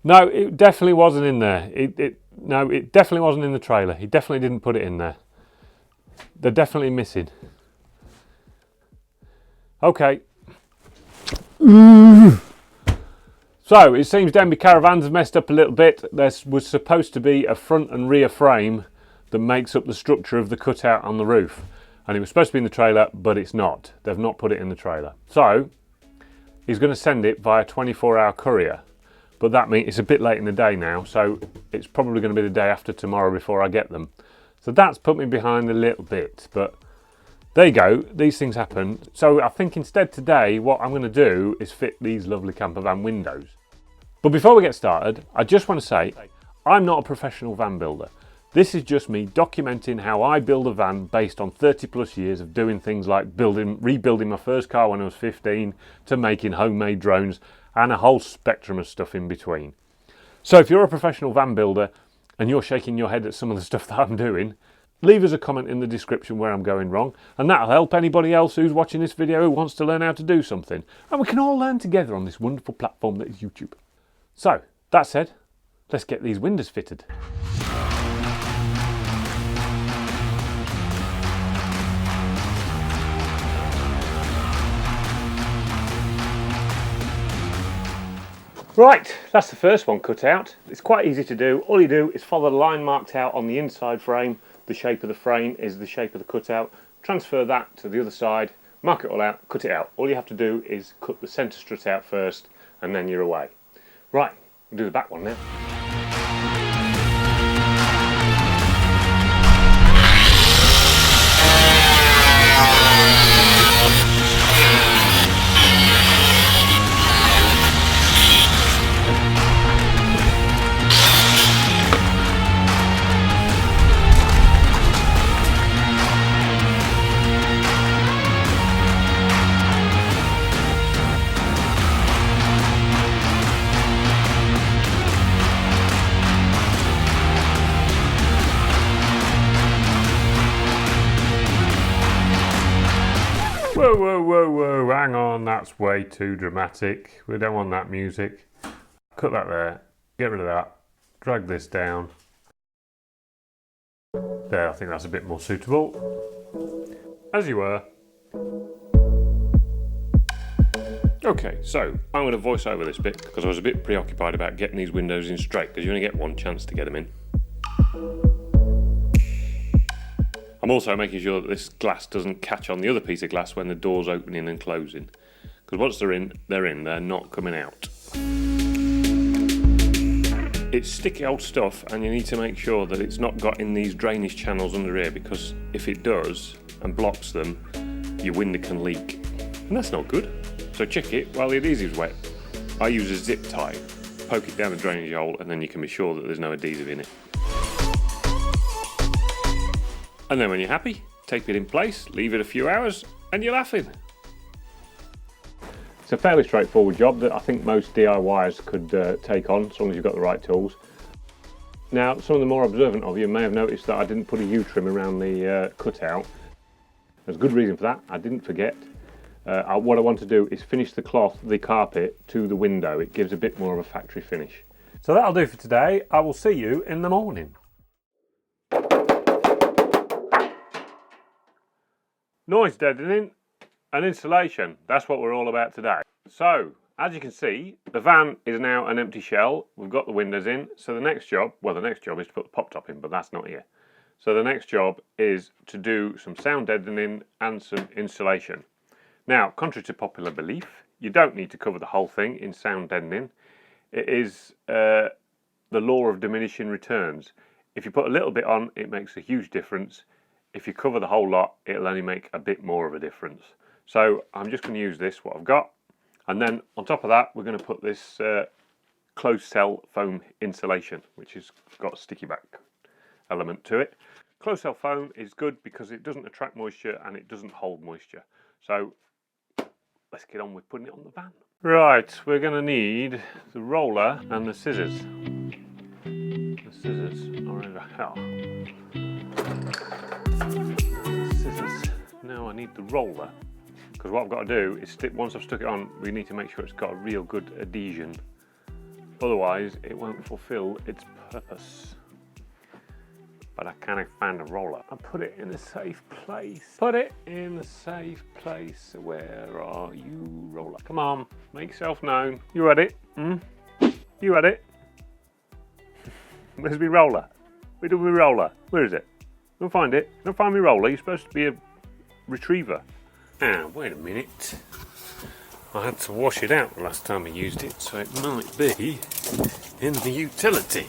No, it definitely wasn't in there. No, it definitely wasn't in the trailer. He definitely didn't put it in there. They're definitely missing. Okay. So it seems Denby Caravans have messed up a little bit. There was supposed to be a front and rear frame that makes up the structure of the cutout on the roof. And it was supposed to be in the trailer, but it's not. They've not put it in the trailer. So he's going to send it via 24-hour courier. But that means it's a bit late in the day now, so it's probably going to be the day after tomorrow before I get them. So that's put me behind a little bit, but there you go, these things happen. So I think instead today, what I'm going to do is fit these lovely camper van windows. But before we get started, I just want to say, I'm not a professional van builder. This is just me documenting how I build a van based on 30 plus years of doing things like rebuilding my first car when I was 15, to making homemade drones, and a whole spectrum of stuff in between. So if you're a professional van builder and you're shaking your head at some of the stuff that I'm doing, leave us a comment in the description where I'm going wrong, and that'll help anybody else who's watching this video who wants to learn how to do something. And we can all learn together on this wonderful platform that is YouTube. So, that said, let's get these windows fitted. Right, that's the first one cut out. It's quite easy to do. All you do is follow the line marked out on the inside frame. The shape of the frame is the shape of the cutout. Transfer that to the other side, mark it all out, cut it out. All you have to do is cut the centre strut out first, and then you're away. Right, we'll do the back one now. Whoa, whoa, whoa, whoa, hang on, that's way too dramatic. We don't want that music. Cut that there, get rid of that, drag this down. There, I think that's a bit more suitable. As you were. Okay, so I'm going to voice over this bit because I was a bit preoccupied about getting these windows in straight, because you only get one chance to get them in. I'm also making sure that this glass doesn't catch on the other piece of glass when the door's opening and closing, because once they're in, they're not coming out. It's sticky old stuff, and you need to make sure that it's not got in these drainage channels under here, because if it does and blocks them, your window can leak, and that's not good. So check it while the adhesive's wet. I use a zip tie, poke it down the drainage hole, and then you can be sure that there's no adhesive in it. And then when you're happy, tape it in place, leave it a few hours, and you're laughing. It's a fairly straightforward job that I think most DIYers could take on, as long as you've got the right tools. Now, some of the more observant of you may have noticed that I didn't put a U-trim around the cutout. There's a good reason for that. I didn't forget. What I want to do is finish the carpet to the window. It gives a bit more of a factory finish. So that'll do for today. I will see you in the morning. Noise deadening and insulation, that's what we're all about today. So, as you can see, the van is now an empty shell. We've got the windows in, so the next job is to put the pop top in, but that's not here. So the next job is to do some sound deadening and some insulation. Now, contrary to popular belief, you don't need to cover the whole thing in sound deadening. It is the law of diminishing returns. If you put a little bit on, it makes a huge difference. If you cover the whole lot, it'll only make a bit more of a difference. So I'm just going to use this, what I've got, and then on top of that, we're going to put this closed cell foam insulation, which has got a sticky back element to it. Closed cell foam is good because it doesn't attract moisture and it doesn't hold moisture. So let's get on with putting it on the van. Right, we're going to need the roller and the scissors. The scissors are over here. Scissors. Now I need the roller, because what I've got to do is once I've stuck it on, we need to make sure it's got a real good adhesion Otherwise, it won't fulfill its purpose. But I can't find a roller. I put it in a safe place. Put it in a safe place. Where are you, roller? Come on, make yourself known. You at it? You at it? Where's me roller? Where do we roller? Where is it? Don't find it. Don't find me roller. You're supposed to be a retriever. Ah, wait a minute. I had to wash it out the last time I used it, so it might be in the utility.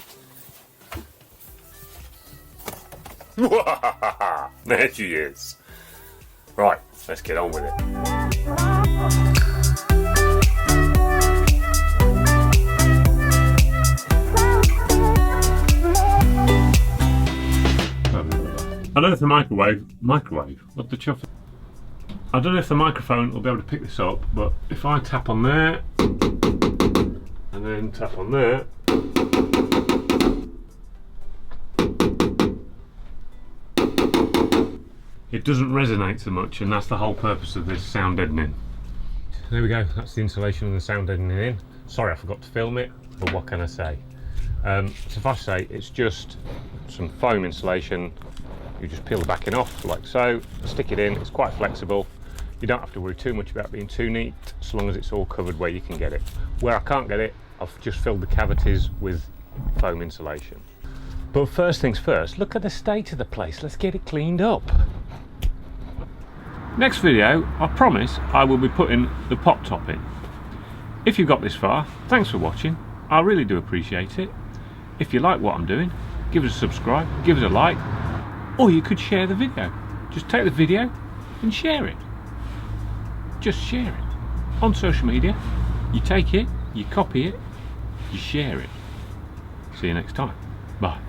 There she is. Right, let's get on with it. I don't know if the microwave, what the chuff? I don't know if the microphone will be able to pick this up, but if I tap on there, and then tap on there, it doesn't resonate so much, and that's the whole purpose of this sound deadening. There we go, that's the installation of the sound deadening in. Sorry I forgot to film it, but what can I say? Suffice to say, it's just some foam insulation. You just peel the backing off like so, stick it in, it's quite flexible. You don't have to worry too much about being too neat, as long as it's all covered where you can get it. Where I can't get it, I've just filled the cavities with foam insulation. But first things first, look at the state of the place, let's get it cleaned up. Next video, I promise I will be putting the pop top in. If you got this far, thanks for watching, I really do appreciate it. If you like what I'm doing, give us a subscribe, give us a like, or you could share the video. Just take the video and share it. Just share it. On social media, you take it, you copy it, you share it. See you next time. Bye.